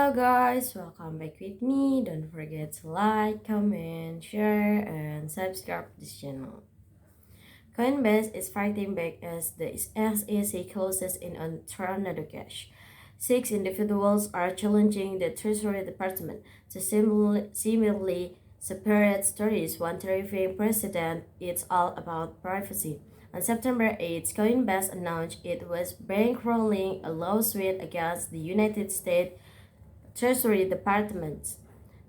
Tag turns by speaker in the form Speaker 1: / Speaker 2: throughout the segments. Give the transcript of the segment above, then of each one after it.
Speaker 1: Hello guys, welcome back with me. Don't forget to like, comment, share, and subscribe this channel. Coinbase is fighting back as the SEC closes in on tornado cash. Six individuals are challenging the Treasury Department to seemingly separate stories. One terrifying precedent. It's all about privacy. On September 8th, Coinbase announced it was bankrolling a lawsuit against the United States Treasury Department.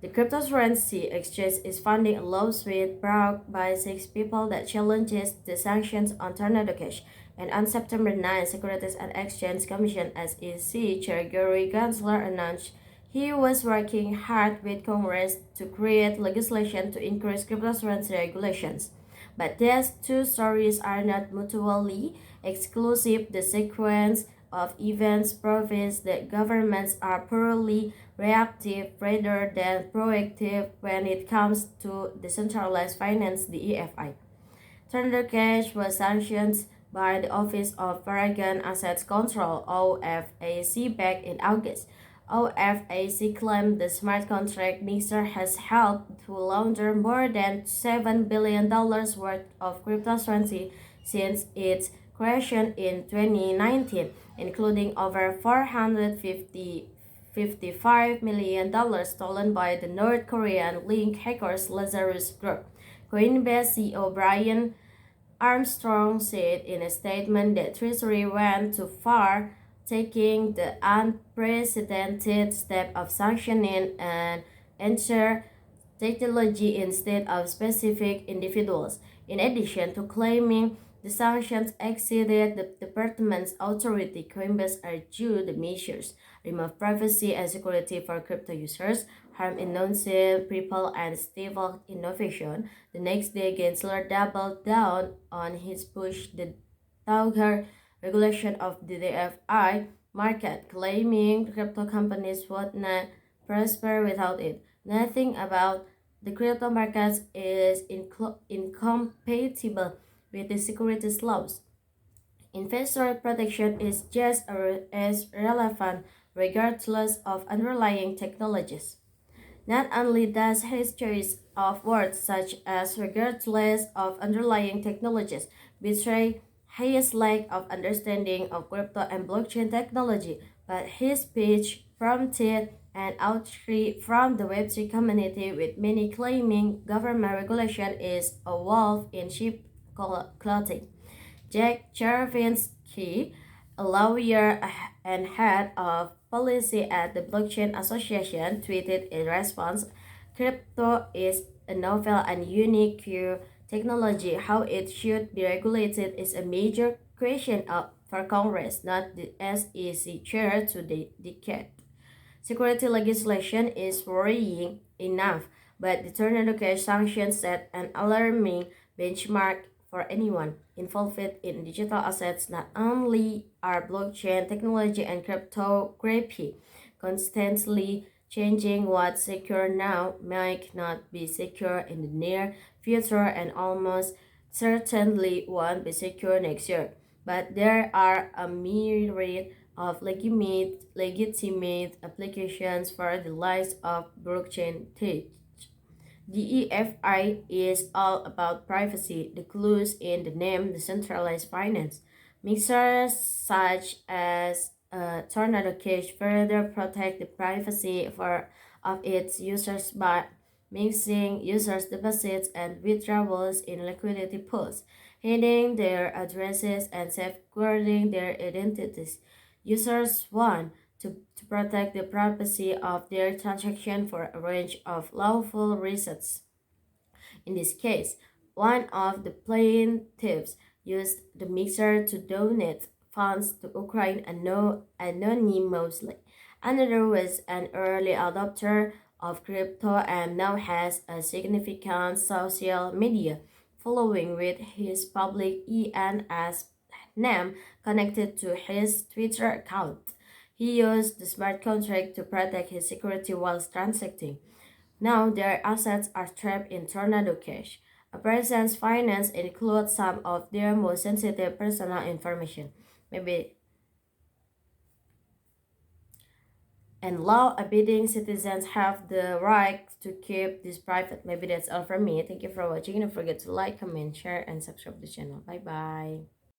Speaker 1: The cryptocurrency exchange is funding a lawsuit brought by six people that challenges the sanctions on Tornado Cash. And on September 9, Securities and Exchange Commission (SEC) Chair Gary Gensler announced he was working hard with Congress to create legislation to increase cryptocurrency regulations. But these two stories are not mutually exclusive. The sequence of events proves that governments are poorly reactive rather than proactive when it comes to decentralized finance, the EFI. Thunder Cash was sanctioned by the Office of Foreign Assets Control (OFAC) back in August. OFAC claimed the smart contract mixer has helped to launder more than $7 billion worth of cryptocurrency since its creation in 2019, including over $455 million stolen by the North Korean linked hackers Lazarus Group. Coinbase CEO Brian Armstrong said in a statement that Treasury went too far, taking the unprecedented step of sanctioning an entire technology instead of specific individuals. In addition to claiming the sanctions exceeded the department's authority, Coinbase argued the measures remove privacy and security for crypto users, harm innocent people, and stifle innovation. The next day, Gensler doubled down on his push the tougher regulation of the DFI market, claiming crypto companies would not prosper without it. Nothing about the crypto markets is incompatible with the securities laws. Investor protection is just as relevant regardless of underlying technologies. Not only does his choice of words such as regardless of underlying technologies betray his lack of understanding of crypto and blockchain technology, but his speech prompted an outcry from the Web3 community, with many claiming government regulation is a wolf in sheep clothing. Jack Chervinsky, a lawyer and head of policy at the Blockchain Association, tweeted in response, "Crypto is a novel and unique technology. How it should be regulated is a major question for Congress, not the SEC chair to decide. Security legislation is worrying enough, but the Tornado Cash sanctions set an alarming benchmark for anyone involved in digital assets. Not only are blockchain technology and cryptography constantly changing, what's secure now might not be secure in the near future and almost certainly won't be secure next year. But there are a myriad of legitimate applications for the likes of blockchain tech. The EFI is all about privacy. The clues in the name decentralized finance. Mixers such as Tornado Cash further protect the privacy of its users by mixing users' deposits and withdrawals in liquidity pools, hiding their addresses and safeguarding their identities. Users want to protect the privacy of their transaction for a range of lawful reasons. In this case, one of the plaintiffs used the mixer to donate funds to Ukraine anonymously. Another was an early adopter of crypto and now has a significant social media following, with his public ENS name connected to his Twitter account. He used the smart contract to protect his security while transacting. Now their assets are trapped in Tornado Cash. A person's finance includes some of their most sensitive personal information. Maybe and law-abiding citizens have the right to keep this private. Maybe that's all from me. Thank you for watching. Don't forget to like, comment, share, and subscribe to the channel. Bye bye.